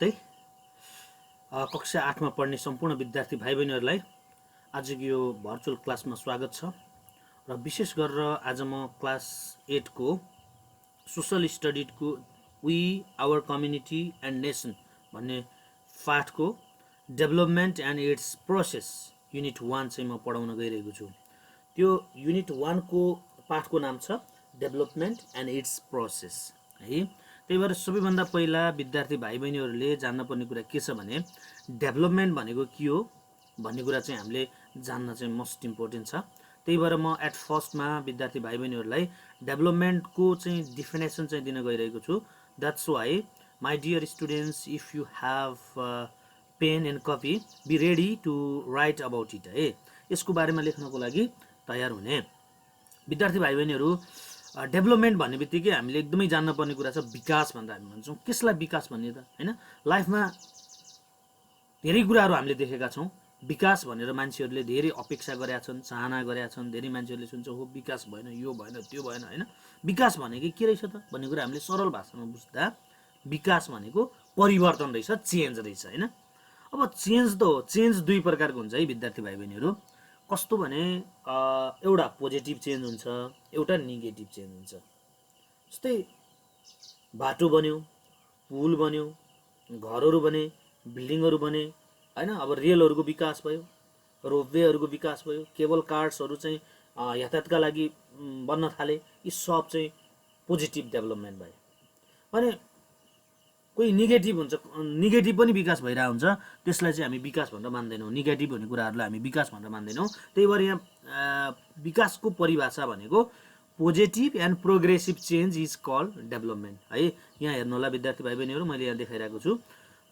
त्यही कक्षा 8 मा पढ्ने सम्पूर्ण विद्यार्थी भाइ बहिनीहरूलाई आजको यो भर्चुअल क्लासमा स्वागत छ र विशेष गरेर आज म क्लास 8 को सोशल स्टडीको we our community and nation भन्ने पाठको development and its process unit 1 चाहिँ म पढाउन गइरहेको छु। त्यो युनिट 1 को पाठको नाम छ डेभलपमेन्ट एन्ड इट्स प्रोसेस है। त्यही भएर सबैभन्दा पहिला विद्यार्थी भाइ बहिनीहरूले जान्नुपर्ने कुरा के छ भने डेभलपमेन्ट भनेको के हो भन्ने कुरा चाहिँ हामीले जान्न चाहिँ मोस्ट इम्पोर्टेन्ट छ। त्यही भएर म एट फर्स्टमा विद्यार्थी भाइ बहिनीहरूलाई डेभलपमेन्टको चाहिँ डिफिनेसन चाहिँ दिन गइरहेको छु। That's why my dear students, if you have pen and copy be ready to write about it है। यसको बारेमा लेख्नको लागि तयार हुने विद्यार्थी भाइ बहिनीहरू, डेभलपमेन्ट भन्ने बित्तिकै हामीले एकदमै जान्नुपर्ने कुरा छ विकास भनेर हामी भन्छौँ। कसलाई विकास भन्ने त हैन, लाइफमा धेरै कुराहरू हामीले देखेका छौँ। विकास भनेर मान्छेहरूले धेरै अपेक्षा गरेका छन्, चाहना गरेका छन्। धेरै मान्छेहरूले सोध्छ हो विकास भएन, यो भएन, त्यो भएन हैन। विकास भनेको के रहेछ त भन्ने कुरा हामीले सरल भाषामा बुझ्दा विकास भनेको परिवर्तन रहेछ, चेन्ज रहेछ हैन। अब चेन्ज त हो, चेन्ज दुई प्रकारको हुन्छ है विद्यार्थी भाइ बहिनीहरू। कस्तो भने एउटा पोजिटिभ चेन्ज हुन्छ, एउटा नेगेटिभ चेन्ज हुन्छ। जस्तै बाटो बन्यो, पुल बन्यो, घरहरू बने, बिल्डिङहरू बने हैन। अब रेलहरूको विकास भयो, रोपवेहरूको विकास भयो, केबल कार्ड्सहरू चाहिँ यातायातका लागि बन्न थाले। यी सब चाहिँ पोजिटिभ डेभलपमेन्ट भयो। भने कोही नेगेटिभ हुन्छ, नेगेटिभ पनि विकास भइरहेको हुन्छ, त्यसलाई चाहिँ हामी विकास भनेर मान्दैनौँ। नेगेटिभ भन्ने कुराहरूलाई हामी विकास भनेर मान्दैनौँ। त्यही भएर यहाँ विकासको परिभाषा भनेको positive and progressive change is called development है। यहाँ हेर्नु होला विद्यार्थी भाइ बहिनीहरू, मैले यहाँ देखाइरहेको छु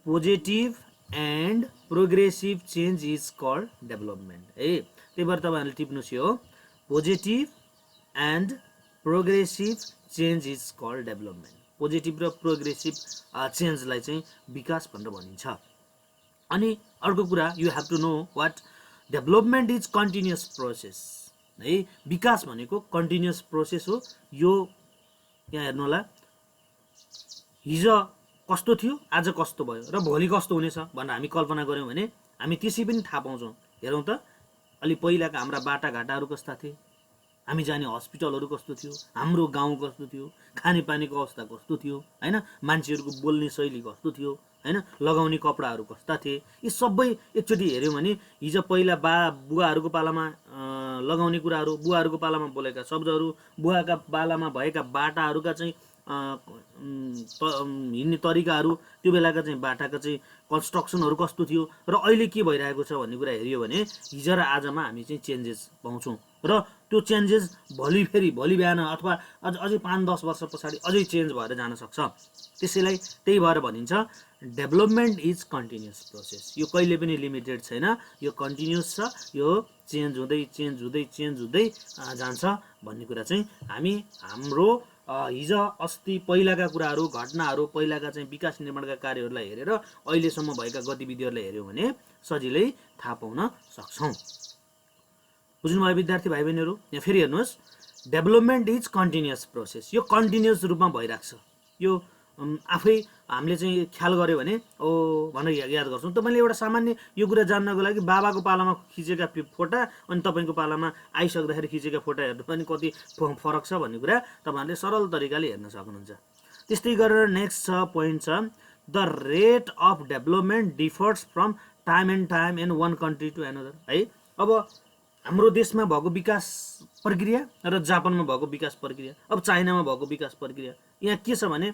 positive and progressive change is called development है। त्यही भएर तपाईँहरूले टिप्नुहोस् यो positive and progressive change is called development. Positive र प्रोग्रेसिभ चेन्जलाई चाहिँ विकास भनेर भनिन्छ। अनि अर्को कुरा, you have to know what development is continuous process है। विकास भनेको कन्टिन्युअस प्रोसेस हो। यो यहाँ हेर्नु होला, हिजो कस्तो थियो, आज कस्तो भयो र भोलि कस्तो हुनेछ भनेर हामी कल्पना गऱ्यौँ भने हामी त्यसै पनि थाहा पाउँछौँ। हेरौँ त, अलि पहिलाका हाम्रा बाटाघाटाहरू कस्ता थिए, हामी जाने हस्पिटलहरू कस्तो थियो, हाम्रो गाउँ कस्तो थियो, खानेपानीको अवस्था कस्तो थियो हैन, मान्छेहरूको बोल्ने शैली कस्तो थियो हैन, लगाउने कपडाहरू कस्ता थिए। यी सबै एकचोटि हेऱ्यौँ भने हिजो पहिला बुवाहरूको पालामा लगाउने कुराहरू, बुवाहरूको पालामा बोलेका शब्दहरू, बुवाका पालामा भएका बाटाहरूका चाहिँ हिँड्ने तरिकाहरू, त्यो बेलाका चाहिँ बाटाका चाहिँ कन्स्ट्रक्सनहरू कस्तो थियो र अहिले के भइरहेको छ भन्ने कुरा हेऱ्यो भने हिजो र आजमा हामी चाहिँ चेन्जेस पाउँछौँ। र त्यो चेन्जेस भोलि बिहान अथवा अझै 5-10 वर्ष पछाडि अझै चेन्ज भएर जान सक्छ। त्यसैलाई त्यही भएर भनिन्छ डेभलपमेन्ट इज कन्टिन्युअस प्रोसेस। यो कहिले पनि लिमिटेड छैन, यो कन्टिन्युअस छ। यो चेन्ज हुँदै जान्छ भन्ने कुरा चाहिँ हामी हाम्रो हिजो अस्ति पहिलाका कुराहरू, घटनाहरू, पहिलाका चाहिँ विकास निर्माणका कार्यहरूलाई हेरेर अहिलेसम्म भएका गतिविधिहरूलाई हेऱ्यौँ भने सजिलै थाहा पाउन सक्छौँ। बुझ्नुभयो विद्यार्थी भाइ बहिनीहरू? यहाँ फेरि हेर्नुहोस्, डेभलपमेन्ट इज कन्टिन्युअस प्रोसेस। यो कन्टिन्युअस रूपमा भइरहेको छ। यो आफै हामीले चाहिँ ख्याल गऱ्यो भने ओ भनेर याद गर्छौँ। तपाईँले एउटा सामान्य यो कुरा जान्नको लागि बाबाको पालामा खिचेका फोटा अनि तपाईँको पालामा आइसक्दाखेरि खिचेका फोटा हेर्नु पनि कति फरक छ भन्ने कुरा तपाईँहरूले सरल तरिकाले हेर्न सक्नुहुन्छ। त्यस्तै गरेर नेक्स्ट छ पोइन्ट छ the rate of development differs from time and one country to another है। अब हाम्रो देशमा भएको विकास प्रक्रिया र जापानमा भएको विकास प्रक्रिया, अब चाइनामा भएको विकास प्रक्रिया, यहाँ के छ भने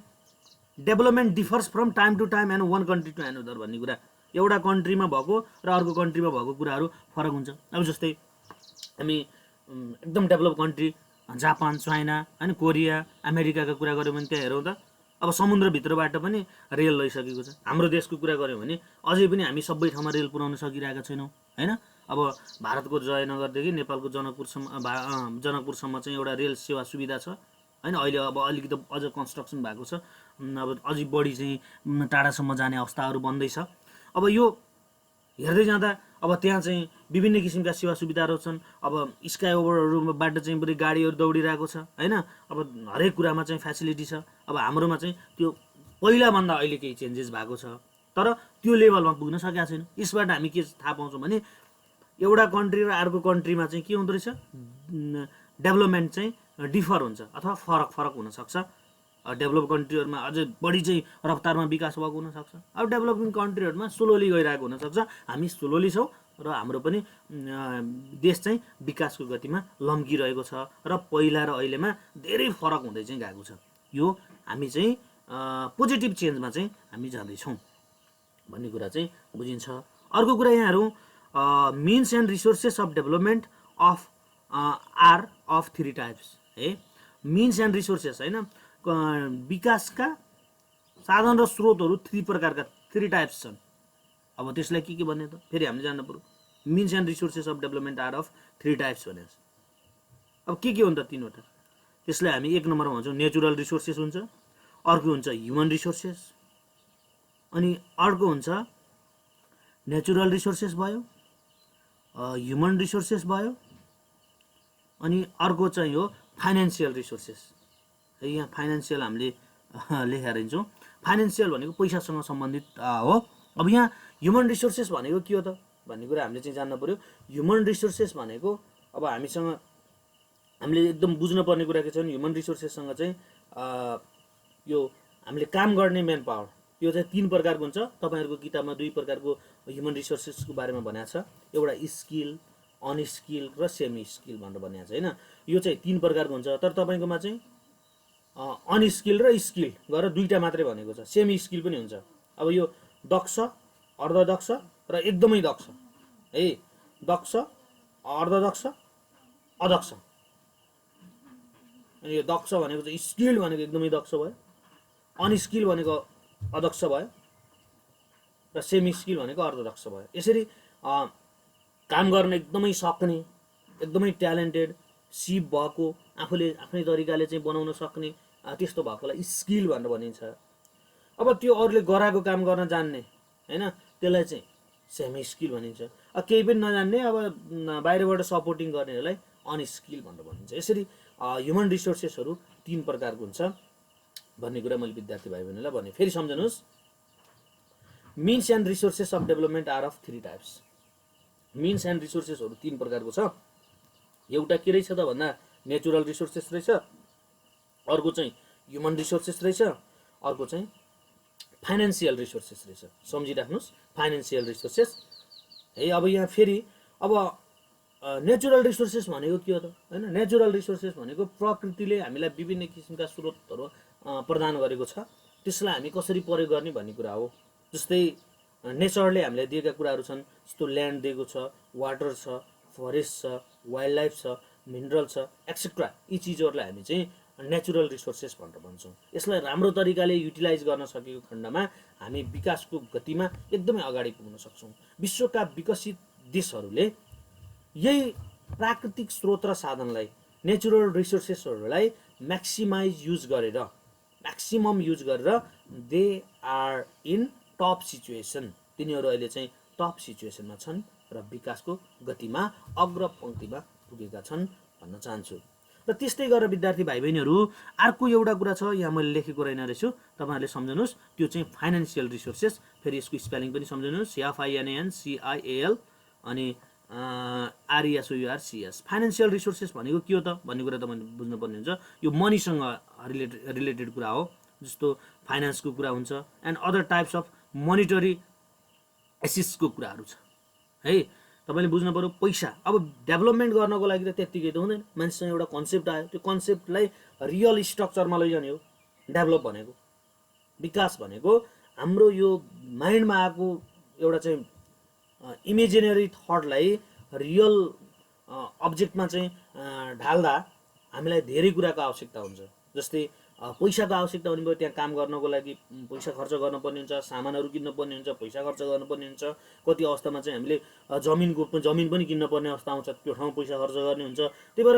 development differs from time to time and one country to another भन्ने कुरा। एउटा कन्ट्रीमा भएको र अर्को कन्ट्रीमा भएको कुराहरू फरक हुन्छ। अब जस्तै हामी एकदम डेभलप कन्ट्री जापान, चाइना होइन, कोरिया, अमेरिकाका कुरा गऱ्यौँ भने त्यहाँ हेरौँ त अब समुद्रभित्रबाट पनि रेल लैसकेको छ। हाम्रो देशको कुरा गऱ्यौँ भने अझै पनि हामी सबै ठाउँमा रेल पुर्याउन सकिरहेका छैनौँ होइन। अब भारतको जयनगरदेखि नेपालको जनकपुरसम्म चाहिँ एउटा रेल सेवा सुविधा छ होइन। अहिले अब अलिकति अझ कन्स्ट्रक्सन भएको छ, अब अझै बढी चाहिँ टाढासम्म जाने अवस्थाहरू बन्दैछ। अब यो हेर्दै जाँदा अब त्यहाँ चाहिँ विभिन्न किसिमका सेवा सुविधाहरू छन्। अब स्काई ओभरहरूबाट चाहिँ पुरै गाडीहरू दौडिरहेको छ होइन। अब हरेक कुरामा चाहिँ फेसिलिटी छ। अब हाम्रोमा चाहिँ त्यो पहिलाभन्दा अहिले केही चेन्जेस भएको छ तर त्यो लेभलमा पुग्न सकेका छैन। यसबाट हामी के थाहा पाउँछौँ भने एउटा कन्ट्री र अर्को कन्ट्रीमा चाहिँ के हुँदो रहेछ, डेभलपमेन्ट चाहिँ डिफर हुन्छ अथवा फरक फरक हुनसक्छ। डेभलप कन्ट्रीहरूमा अझै बढी चाहिँ रफ्तारमा विकास भएको हुनसक्छ, अब डेभलपिङ कन्ट्रीहरूमा स्लोली गइरहेको हुनसक्छ। हामी स्लोली छौँ र हाम्रो पनि देश चाहिँ विकासको गतिमा लम्किरहेको छ र पहिला र अहिलेमा धेरै फरक हुँदै चाहिँ गएको छ। यो हामी चाहिँ पोजिटिभ चेन्जमा चाहिँ हामी जाँदैछौँ भन्ने कुरा चाहिँ बुझिन्छ। अर्को कुरा यहाँहरू means and resources of development of are of 3 types है। मिन्स एन्ड रिसोर्सेस होइन, विकासका साधन र स्रोतहरू 3 प्रकारका 3 टाइप्स छन्। अब त्यसलाई के भन्ने त फेरि हामीले जान्नु पर्यो। Means and resources of development are of 3 types भने अब के हुन् त 3वटा? त्यसलाई हामी 1 नम्बरमा भन्छौँ नेचुरल रिसोर्सेस हुन्छ, अर्को हुन्छ ह्युमन रिसोर्सेस, अनि अर्को हुन्छ नेचुरल रिसोर्सेस भयो, ह्युमन रिसोर्सेस भयो, अनि अर्को चाहिँ हो फाइनेन्सियल रिसोर्सेस। यहाँ फाइनेन्सियल हामीले लेखेर हिँड्छौँ। फाइनेन्सियल भनेको पैसासँग सम्बन्धित हो। अब यहाँ ह्युमन रिसोर्सेस भनेको के हो त भन्ने कुरा हामीले चाहिँ जान्न पर्यो। ह्युमन रिसोर्सेस भनेको अब हामीले एकदम बुझ्नुपर्ने कुरा के छ भने ह्युमन रिसोर्सेससँग चाहिँ यो हामीले काम गर्ने म्यान पावर, यो चाहिँ 3 प्रकारको हुन्छ। तपाईँहरूको किताबमा 2 प्रकारको ह्युमन रिसोर्सेसको बारेमा भनेको छ, एउटा स्किल, अनस्किल र सेमी स्किल भनेर भनेको छ होइन। यो चाहिँ 3 प्रकारको हुन्छ, तर तपाईँकोमा चाहिँ अनस्किल र स्किल गरेर 2टा मात्रै भनेको छ। सेमी स्किल पनि हुन्छ। अब यो दक्ष, अर्धदक्ष र एकदमै दक्ष है। दक्ष, अर्धदक्ष, अदक्ष। अनि यो दक्ष भनेको चाहिँ स्किल भनेको एकदमै दक्ष भयो, अनस्किल भनेको अदक्ष भयो र सेमी स्किल भनेको अर्धदक्ष भयो। यसरी काम गर्न एकदमै सक्ने, एकदमै ट्यालेन्टेड, सिप भएको, आफूले आफ्नै तरिकाले चाहिँ बनाउन सक्ने, त्यस्तो भएकोलाई स्किल भनेर भनिन्छ। अब त्यो अरूले गराएको काम गर्न जान्ने होइन, त्यसलाई चाहिँ सेमी स्किल भनिन्छ। केही पनि नजान्ने, अब बाहिरबाट सपोर्टिङ गर्नेहरूलाई अनस्किल भनेर भनिन्छ। यसरी ह्युमन रिसोर्सेसहरू 3 प्रकारको हुन्छ भन्ने कुरा मैले विद्यार्थी भाइ बहिनीलाई भने। फेरि सम्झनुहोस्, means and resources of development are of 3 types. Means and रिसोर्सेसहरू 3 प्रकारको छ। एउटा के रहेछ त भन्दा नेचुरल रिसोर्सेस रहेछ, अर्को चाहिँ ह्युमन रिसोर्सेस रहेछ, अर्को चाहिँ फाइनेन्सियल रिसोर्सेस रहेछ। सम्झिराख्नुहोस्, फाइनेन्सियल रिसोर्सेस है। अब यहाँ फेरि अब नेचुरल रिसोर्सेस भनेको के हो त होइन। नेचुरल रिसोर्सेस भनेको प्रकृतिले हामीलाई विभिन्न किसिमका स्रोतहरू प्रदान गरेको छ, त्यसलाई हामी कसरी प्रयोग गर्ने भन्ने कुरा हो। जस्तै नेचरले हामीलाई दिएका कुराहरू छन्, जस्तो ल्यान्ड दिएको छ, वाटर छ, फरेस्ट छ, वाइल्ड लाइफ छ, मिनरल छ, एक्सेट्रा। यी चिजहरूलाई हामी चाहिँ नेचुरल रिसोर्सेस भनेर भन्छौँ। यसलाई राम्रो तरिकाले युटिलाइज गर्न सकेको खण्डमा हामी विकासको गतिमा एकदमै अगाडि पुग्न सक्छौँ। विश्वका विकसित देशहरूले यही प्राकृतिक स्रोत र साधनलाई, नेचुरल रिसोर्सेसहरूलाई म्याक्सिमाइज युज गरेर, म्याक्सिमम युज गरेर they are in top situation. तिनीहरू अहिले चाहिँ टप सिचुएसनमा छन् र विकासको गतिमा अग्रपङ्क्तिमा पुगेका छन् भन्न चाहन्छु। र त्यस्तै गरेर विद्यार्थी भाइ बहिनीहरू अर्को एउटा कुरा छ, यहाँ मैले लेखेको रहेन रहेछु, तपाईँहरूले सम्झनुहोस्। त्यो चाहिँ फाइनेन्सियल रिसोर्सेस। फेरि यसको स्पेलिङ पनि सम्झनुहोस्, FINANCIAL अनि RESOURCES। फाइनेन्सियल रिसोर्सेस भनेको के हो त भन्ने कुरा तपाईँले बुझ्नुपर्ने हुन्छ। यो मनीसँग रिलेटेड कुरा हो। जस्तो फाइनेन्सको कुरा हुन्छ and other types of monetary एसिस्टको कुराहरू छ है। तपाईँले बुझ्नु पऱ्यो पैसा। अब डेभलपमेन्ट गर्नको लागि त त्यत्तिकै त हुँदैन, मान्छेसँग एउटा कन्सेप्ट आयो, त्यो कन्सेप्टलाई रियल स्ट्रक्चरमा लैजाने हो डेभलप भनेको। विकास भनेको हाम्रो यो माइन्डमा आएको एउटा चाहिँ इमेजिनेरी थटलाई रियल अब्जेक्टमा चाहिँ ढाल्दा हामीलाई धेरै कुराको आवश्यकता हुन्छ। जस्तै पैसाको आवश्यकता हुने भयो, त्यहाँ काम गर्नको लागि पैसा खर्च गर्नुपर्ने हुन्छ, सामानहरू किन्नुपर्ने हुन्छ, पैसा खर्च गर्नुपर्ने हुन्छ। कति अवस्थामा चाहिँ हामीले जमिन पनि किन्नुपर्ने अवस्था आउँछ, त्यो ठाउँमा पैसा खर्च गर्ने हुन्छ। त्यही भएर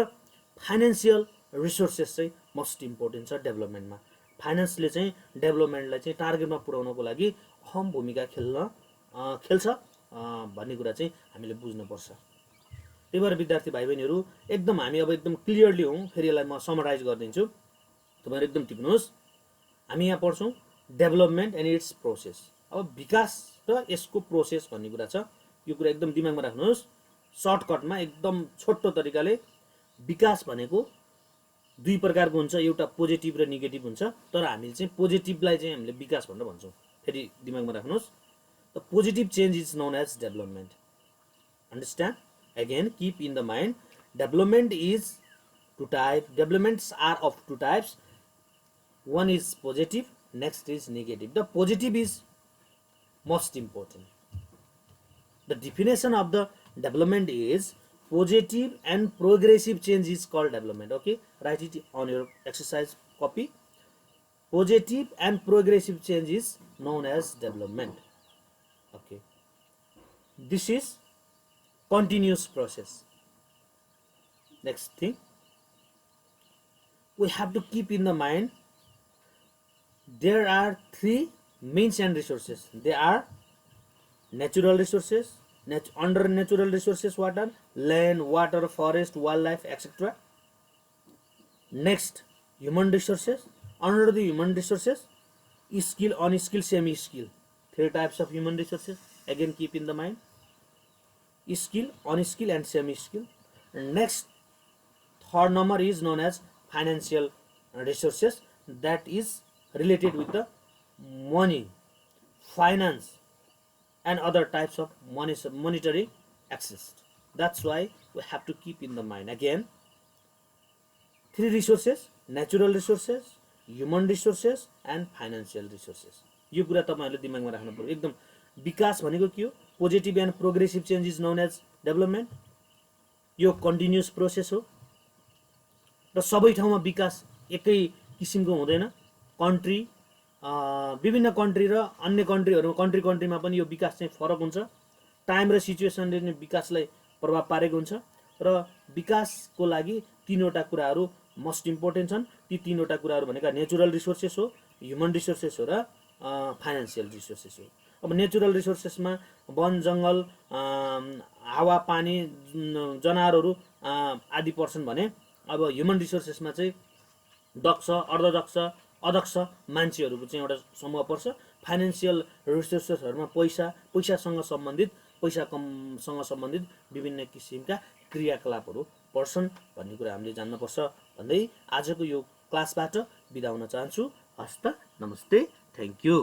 फाइनेन्सियल रिसोर्सेस चाहिँ मोस्ट इम्पोर्टेन्ट छ डेभलपमेन्टमा। फाइनेन्सले चाहिँ डेभलपमेन्टलाई चाहिँ टार्गेटमा पुर्याउनको लागि अहम भूमिका खेल्छ भन्ने कुरा चाहिँ हामीले बुझ्नुपर्छ। त्यही भएर विद्यार्थी भाइ बहिनीहरू एकदम हामी अब एकदम क्लियरली हौँ। फेरि यसलाई म समराइज गरिदिन्छु, तपाईँहरू एकदम टिप्नुहोस्। हामी यहाँ पढ्छौँ डेभलपमेन्ट एन्ड इट्स प्रोसेस। अब विकास र यसको प्रोसेस भन्ने कुरा छ। यो कुरा एकदम दिमागमा राख्नुहोस्। सर्टकटमा एकदम छोटो तरिकाले विकास भनेको दुई प्रकारको हुन्छ, एउटा पोजिटिभ र नेगेटिभ हुन्छ। तर हामीले चाहिँ पोजिटिभलाई चाहिँ हामीले विकास भनेर भन्छौँ। फेरि दिमागमा राख्नुहोस्, the positive change is known as development. Understand? Again, keep in the mind, development is two types. Developments are of two types. One is positive, next is negative. The positive is most important. The definition of the development is positive and progressive change is called development. Okay, write it on your exercise copy. Positive and progressive change is known as development. Okay, this is continuous process. Next thing, we have to keep in the mind, there are three means and resources. They are natural resources. Under natural resources, what are? Land, water, forest, wildlife, etc. Next, human resources. Under the human resources, skill, unskill, semi-skill. Three types of human resources. Again, keep in the mind, skill, unskill, and semi-skill. Next, third number is known as financial resources. That is related with the money, finance, and other types of monetary access. That's why we have to keep in the mind. Again, three resources: natural resources, human resources, and financial resources. यो कुरा तपाईहरुले दिमागमा राख्नु पर्यो एकदम। विकास भनेको के हो? Positive and progressive change is known as development. यो कन्टिन्युअस प्रोसेस हो र सबै ठाउँमा विकास एकै किसिमको हुँदैन। कन्ट्री, विभिन्न कन्ट्री र अन्य कन्ट्रीहरु, कन्ट्रीमा पनि यो विकास चाहिँ फरक हुन्छ। टाइम र सिचुएसनले नै विकासलाई प्रभाव पारेको हुन्छ र विकासको लागि तीनवटा कुराहरु मोस्ट इम्पोर्टेन्ट छन्। ती तीनवटा कुराहरु भनेका नेचुरल रिसोर्सेस हो, ह्युमन रिसोर्सेस हो र फाइनान्शियल रिसोर्सेस हो। अब नेचुरल रिसोर्सेसमा वन जंगल, हावा पानी, जनावरहरु आदि पर्छन् भने अब ह्युमन रिसोर्सेसमा चाहिँ दक्ष, अर्धदक्ष, अदक्ष मान्छेहरुको चाहिँ एउटा समूह पर्छ। फाइनान्शियल रिसोर्सेसहरुमा पैसासँग सम्बन्धित विभिन्न किसिमका क्रियाकलापहरु पर्छन् भन्ने कुरा हामीले जान्न पर्छ भन्दै आजको यो क्लासबाट बिदा हुन चाहन्छु। हस्त, नमस्ते, थ्यांक यू।